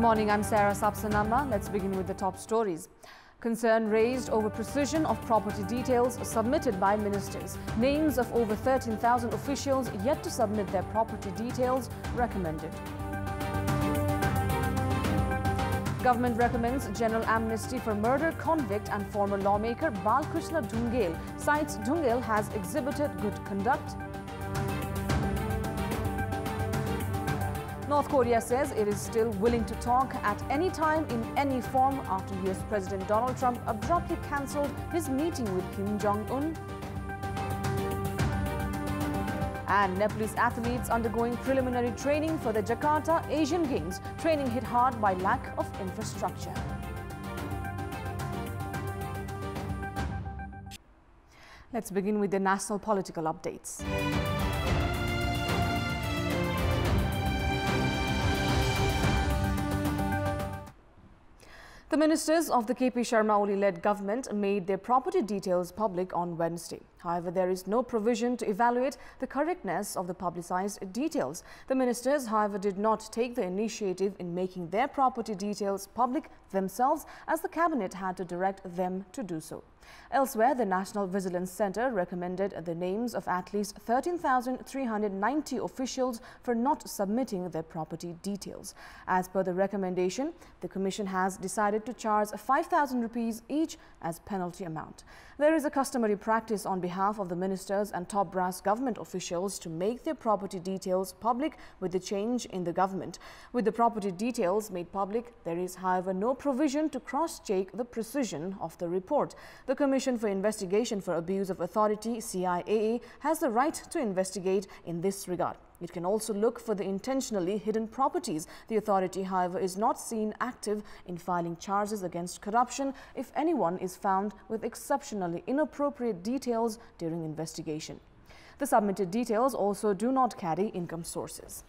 Good morning, I'm Sarah Sapsanama. Let's begin with the top stories. Concern raised over precision of property details submitted by ministers. Names of over 13,000 officials yet to submit their property details recommended. Government recommends general amnesty for murder convict and former lawmaker Balkrishna Dhungel. Cites Dhungel has exhibited good conduct. North Korea says it is still willing to talk at any time in any form after US President Donald Trump abruptly cancelled his meeting with Kim Jong-un. And Nepalese athletes undergoing preliminary training for the Jakarta Asian Games. Training hit hard by lack of infrastructure. Let's begin with the national political updates. The ministers of the KP Sharma Oli-led government made their property details public on Wednesday. However, there is no provision to evaluate the correctness of the publicized details. The ministers, however, did not take the initiative in making their property details public themselves, as the cabinet had to direct them to do so. Elsewhere, the National Vigilance Centre recommended the names of at least 13,390 officials for not submitting their property details. As per the recommendation, the Commission has decided to charge 5,000 rupees each as penalty amount. There is a customary practice on behalf of the ministers and top brass government officials to make their property details public with the change in the government. With the property details made public, there is, however, no provision to cross-check the precision of the report. The Commission for Investigation for Abuse of Authority, CIAA, has the right to investigate in this regard. It can also look for the intentionally hidden properties. The authority, however, is not seen active in filing charges against corruption if anyone is found with exceptionally inappropriate details during investigation. The submitted details also do not carry income sources.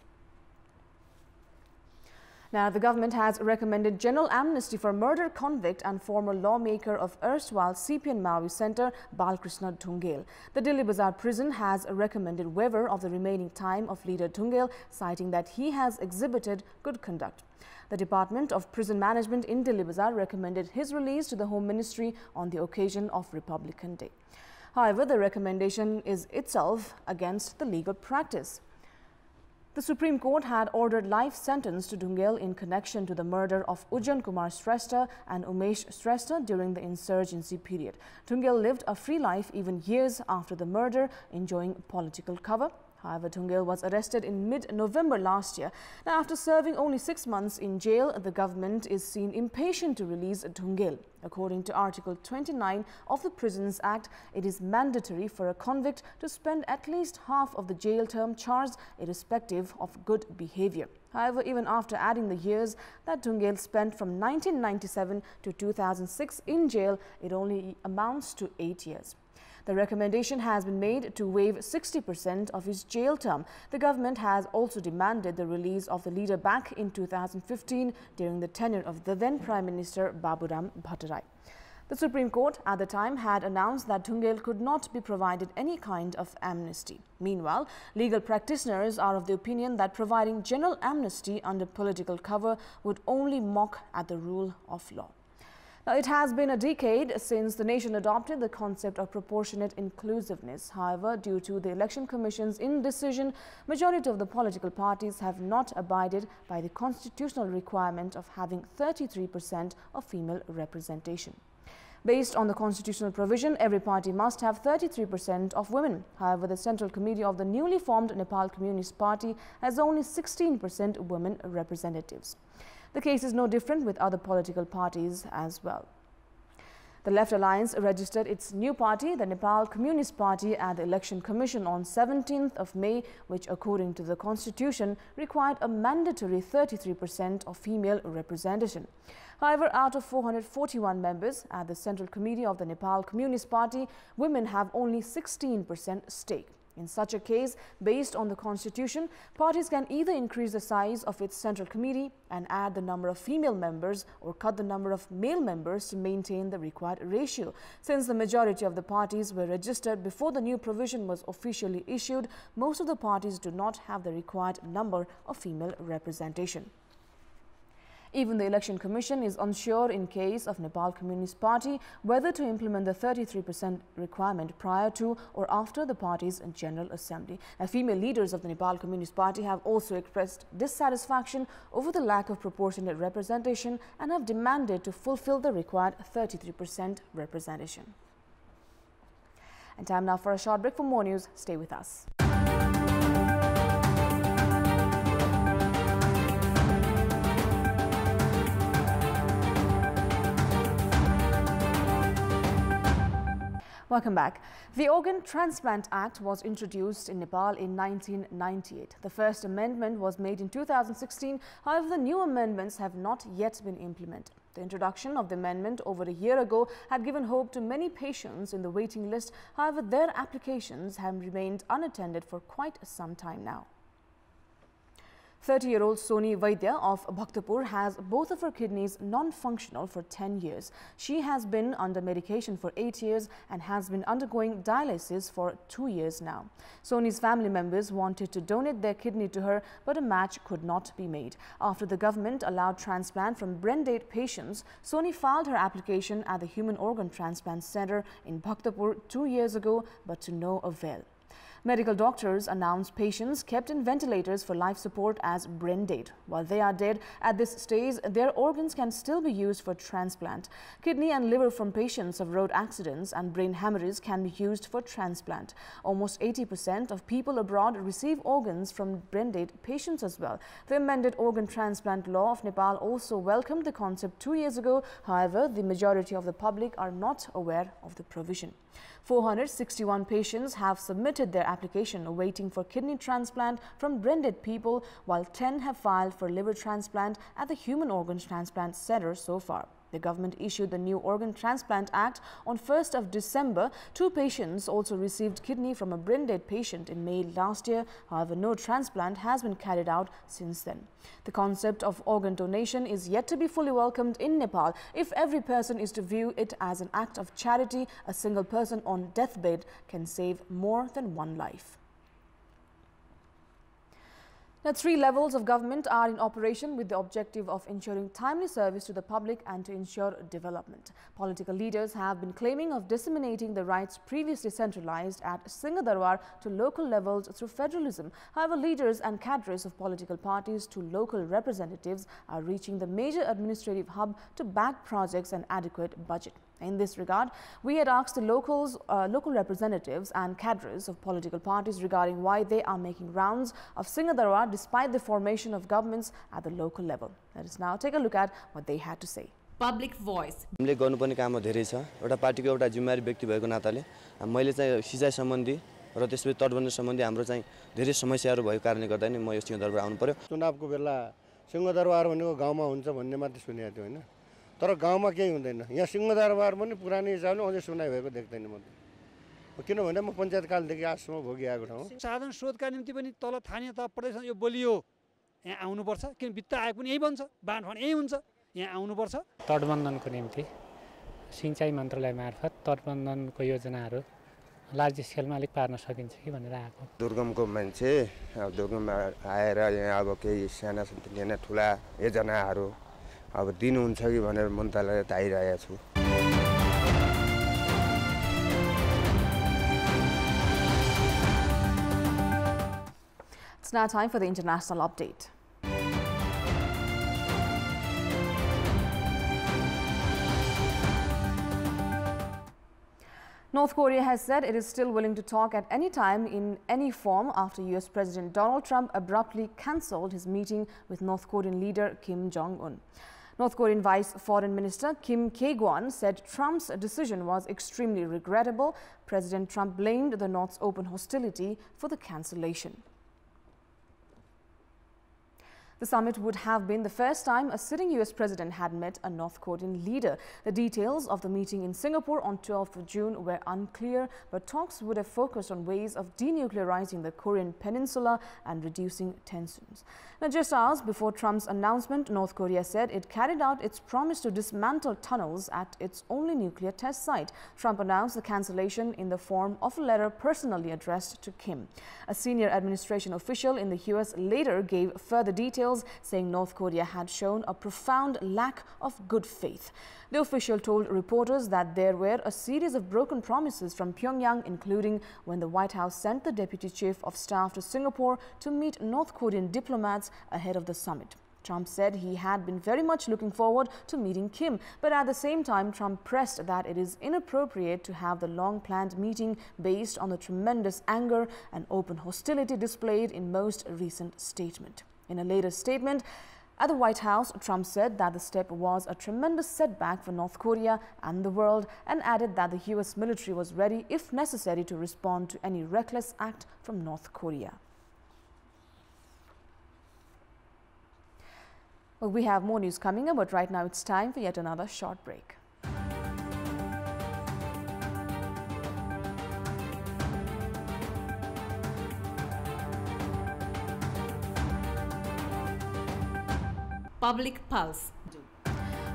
Now, the government has recommended general amnesty for murder convict and former lawmaker of erstwhile CPN Maui Centre, Balkrishna Dhungel. The Delhi Bazaar prison has recommended waiver of the remaining time of leader Dhungel, citing that he has exhibited good conduct. The Department of Prison Management in Delhi Bazaar recommended his release to the Home Ministry on the occasion of Republican Day. However, the recommendation is itself against the legal practice. The Supreme Court had ordered life sentence to Dhungel in connection to the murder of Ujjan Kumar Shrestha and Umesh Shrestha during the insurgency period. Dhungel lived a free life even years after the murder, enjoying political cover. However, Dhungel was arrested in mid-November last year. Now, after serving only 6 months in jail, the government is seen impatient to release Dhungel. According to Article 29 of the Prisons Act, it is mandatory for a convict to spend at least half of the jail term charged, irrespective of good behavior. However, even after adding the years that Dhungel spent from 1997 to 2006 in jail, it only amounts to 8 years. The recommendation has been made to waive 60% of his jail term. The government has also demanded the release of the leader back in 2015 during the tenure of the then Prime Minister Baburam Bhattarai. The Supreme Court at the time had announced that Dhungel could not be provided any kind of amnesty. Meanwhile, legal practitioners are of the opinion that providing general amnesty under political cover would only mock at the rule of law. Now, it has been a decade since the nation adopted the concept of proportionate inclusiveness. However, due to the Election Commission's indecision, majority of the political parties have not abided by the constitutional requirement of having 33% of female representation. Based on the constitutional provision, every party must have 33% of women. However, the Central Committee of the newly formed Nepal Communist Party has only 16% women representatives. The case is no different with other political parties as well. The Left Alliance registered its new party, the Nepal Communist Party, at the Election Commission on 17th of May, which, according to the Constitution, required a mandatory 33% of female representation. However, out of 441 members at the Central Committee of the Nepal Communist Party, women have only 16% stake. In such a case, based on the Constitution, parties can either increase the size of its Central Committee and add the number of female members or cut the number of male members to maintain the required ratio. Since the majority of the parties were registered before the new provision was officially issued, most of the parties do not have the required number of female representation. Even the Election Commission is unsure in case of Nepal Communist Party whether to implement the 33% requirement prior to or after the party's General Assembly. Now, female leaders of the Nepal Communist Party have also expressed dissatisfaction over the lack of proportionate representation and have demanded to fulfill the required 33% representation. And time now for a short break. For more news, stay with us. Welcome back. The Organ Transplant Act was introduced in Nepal in 1998. The first amendment was made in 2016. However, the new amendments have not yet been implemented. The introduction of the amendment over a year ago had given hope to many patients in the waiting list. However, their applications have remained unattended for quite some time now. 30-year-old Soni Vaidya of Bhaktapur has both of her kidneys non-functional for 10 years. She has been under medication for 8 years and has been undergoing dialysis for 2 years now. Soni's family members wanted to donate their kidney to her, but a match could not be made. After the government allowed transplant from brain-dead patients, Soni filed her application at the Human Organ Transplant Center in Bhaktapur 2 years ago, but to no avail. Medical doctors announced patients kept in ventilators for life support as brain dead. While they are dead at this stage, their organs can still be used for transplant. Kidney and liver from patients of road accidents and brain hemorrhages can be used for transplant. Almost 80% of people abroad receive organs from brain dead patients as well. The amended organ transplant law of Nepal also welcomed the concept 2 years ago. However, the majority of the public are not aware of the provision. 461 patients have submitted their application awaiting for kidney transplant from brain-dead people, while 10 have filed for liver transplant at the Human Organ Transplant Center so far. The government issued the new Organ Transplant Act on 1st of December. 2 patients also received kidney from a brain-dead patient in May last year. However, no transplant has been carried out since then. The concept of organ donation is yet to be fully welcomed in Nepal. If every person is to view it as an act of charity, a single person on deathbed can save more than one life. Now, 3 levels of government are in operation with the objective of ensuring timely service to the public and to ensure development. Political leaders have been claiming of disseminating the rights previously centralized at Singhadarbar to local levels through federalism. However, leaders and cadres of political parties to local representatives are reaching the major administrative hub to back projects and adequate budget. In this regard, we had asked the local representatives and cadres of political parties regarding why they are making rounds of Singhadarbar despite the formation of governments at the local level. Let us now take a look at what they had to say. Public voice. हामीले गर्नुपर्ने काम धेरै छ। एउटा पार्टीको एउटा जिम्मेवारी व्यक्ति भएको नाताले मैले चाहिँ सिँचाइ सम्बन्धी र त्यसपछि तटबन्ध सम्बन्धी हाम्रो चाहिँ धेरै समस्याहरू भएको कारणले गर्दा नि म यो सिंहदरबार आउनु पर्यो। चुनावको बेला सिंहदरबार भनेको गाउँमा हुन्छ भन्ने मात्र सुनेको थियो हैन, तर गाउँमा केही हुँदैन। यहाँ सिंहदरबार पनि पुरानो हिसाबले अझै सुनाइ भएको देख्दैन म। किनभने म पञ्चायत कालदेखि आजसम्म भोगिआएको ठाउँ। साधन स्रोतका निम्ति पनि तल स्थानीय तह प्रदेश यो बलियो यहाँ आउनुपर्छ, किन वित्त आयोग पनि यही बन्छ, बाँडफाँड यही हुन्छ, यहाँ आउनुपर्छ। तटबन्धनको निम्ति सिंचाइ मन्त्रालय मार्फत तटबन्धनको योजनाहरू लार्ज स्केलमा अलिक पार्न सकिन्छ कि भनेर आएको। दुर्गमको मान्छे दुर्गममा आएर यहाँ अब केही साना साना ठुला योजनाहरू अब दिनुहुन्छ कि भनेर मन्त्रालय धाइरहेको छु। It's now time for the international update. North Korea has said it is still willing to talk at any time in any form after US President Donald Trump abruptly cancelled his meeting with North Korean leader Kim Jong-un. North Korean Vice Foreign Minister Kim Kye-gwan said Trump's decision was extremely regrettable. President Trump blamed the North's open hostility for the cancellation. The summit would have been the first time a sitting US president had met a North Korean leader. The details of the meeting in Singapore on 12th of June were unclear, but talks would have focused on ways of denuclearizing the Korean peninsula and reducing tensions. Now, just hours before Trump's announcement, North Korea said it carried out its promise to dismantle tunnels at its only nuclear test site. Trump announced the cancellation in the form of a letter personally addressed to Kim. A senior administration official in the US later gave further details officials, saying North Korea had shown a profound lack of good faith. The official told reporters that there were a series of broken promises from Pyongyang, including when the White House sent the Deputy Chief of Staff to Singapore to meet North Korean diplomats ahead of the summit. Trump said he had been very much looking forward to meeting Kim, but at the same time, Trump pressed that it is inappropriate to have the long-planned meeting based on the tremendous anger and open hostility displayed in most recent statement. In a later statement at the White House, Trump said that the step was a tremendous setback for North Korea and the world, and added that the U.S. military was ready, if necessary, to respond to any reckless act from North Korea. Well, we have more news coming up, but right now it's time for yet another short break. Public Pulse.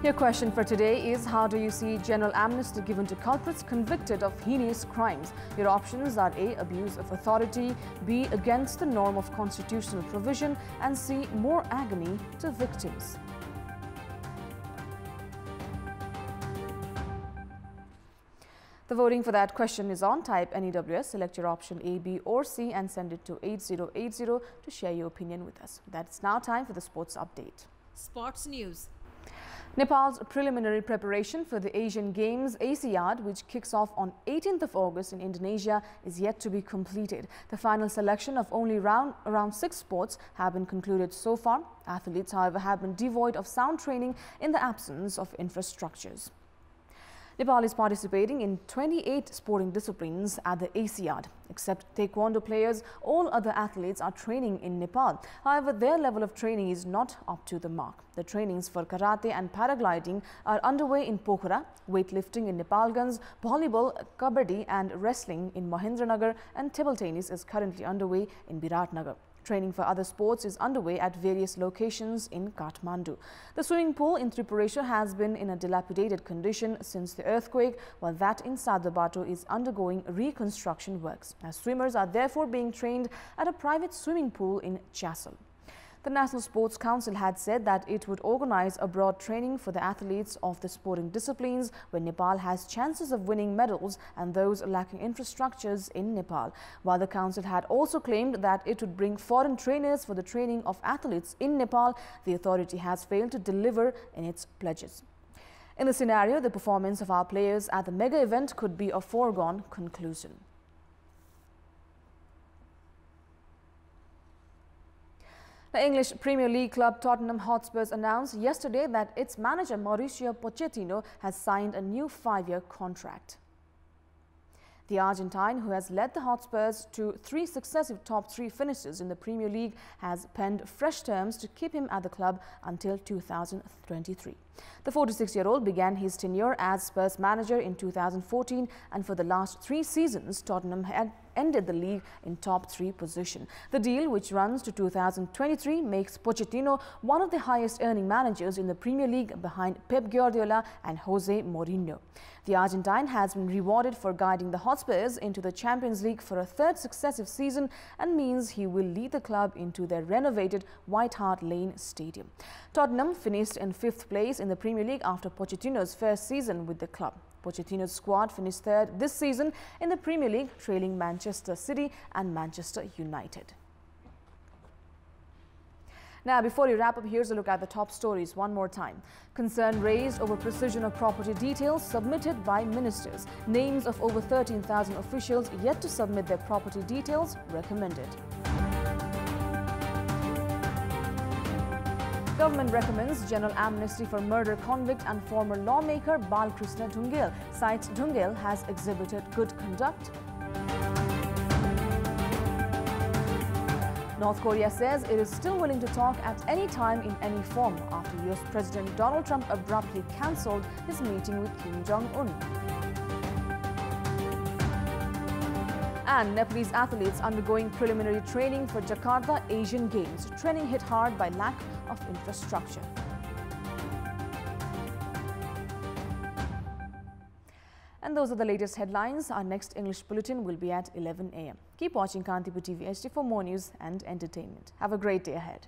Your question for today is, how do you see general amnesty given to culprits convicted of heinous crimes? Your options are A, abuse of authority, B, against the norm of constitutional provision, and C, more agony to victims. The voting for that question is on. Type NEWS, select your option A, B or C and send it to 8080 to share your opinion with us. That's now time for the sports update. Sports news. Nepal's preliminary preparation for the Asian Games Asiad, which kicks off on 18th of August in Indonesia, is yet to be completed. The final selection of only around 6 sports have been concluded so far. Athletes, however, have been devoid of sound training in the absence of infrastructures. Nepal is participating in 28 sporting disciplines at the Asiad. Except Taekwondo players, all other athletes are training in Nepal. However, their level of training is not up to the mark. The trainings for karate and paragliding are underway in Pokhara, weightlifting in Nepalganj, volleyball, kabaddi and wrestling in Mahendranagar, and table tennis is currently underway in Biratnagar. Training for other sports is underway at various locations in Kathmandu. The swimming pool in Tripureshwar has been in a dilapidated condition since the earthquake, while that in Sadabato is undergoing reconstruction works. Now, swimmers are therefore being trained at a private swimming pool in Chasal. The National Sports Council had said that it would organize a broad training for the athletes of the sporting disciplines where Nepal has chances of winning medals and those lacking infrastructures in Nepal. While the council had also claimed that it would bring foreign trainers for the training of athletes in Nepal, the authority has failed to deliver in its pledges. In the scenario, the performance of our players at the mega event could be a foregone conclusion. The English Premier League club Tottenham Hotspurs announced yesterday that its manager Mauricio Pochettino has signed a new 5-year contract. The Argentine, who has led the Hotspurs to 3 successive top 3 finishes in the Premier League, has penned fresh terms to keep him at the club until 2023. The 46-year-old began his tenure as Spurs manager in 2014, and for the last 3 seasons, Tottenham had ended the league in top 3 position. The deal, which runs to 2023, makes Pochettino one of the highest earning managers in the Premier League behind Pep Guardiola and Jose Mourinho. The Argentine has been rewarded for guiding the Hotspurs into the Champions League for a 3rd successive season and means he will lead the club into their renovated White Hart Lane Stadium. Tottenham finished in 5th place in the Premier League after Pochettino's first season with the club. Pochettino's squad finished 3rd this season in the Premier League, trailing Manchester City and Manchester United. Now, before we wrap up, here's a look at the top stories one more time. Concern raised over precision of property details submitted by ministers. Names of over 13,000 officials yet to submit their property details recommended. Government recommends general amnesty for murder convict and former lawmaker Balkrishna Dhungel. Cites Dhungel has exhibited good conduct. North Korea says it is still willing to talk at any time in any form after US President Donald Trump abruptly cancelled his meeting with Kim Jong-un. And Nepalese athletes undergoing preliminary training for Jakarta Asian Games. Training hit hard by lack of infrastructure. And those are the latest headlines. Our next English bulletin will be at 11 a.m. Keep watching Kantipur TV HD for more news and entertainment. Have a great day ahead.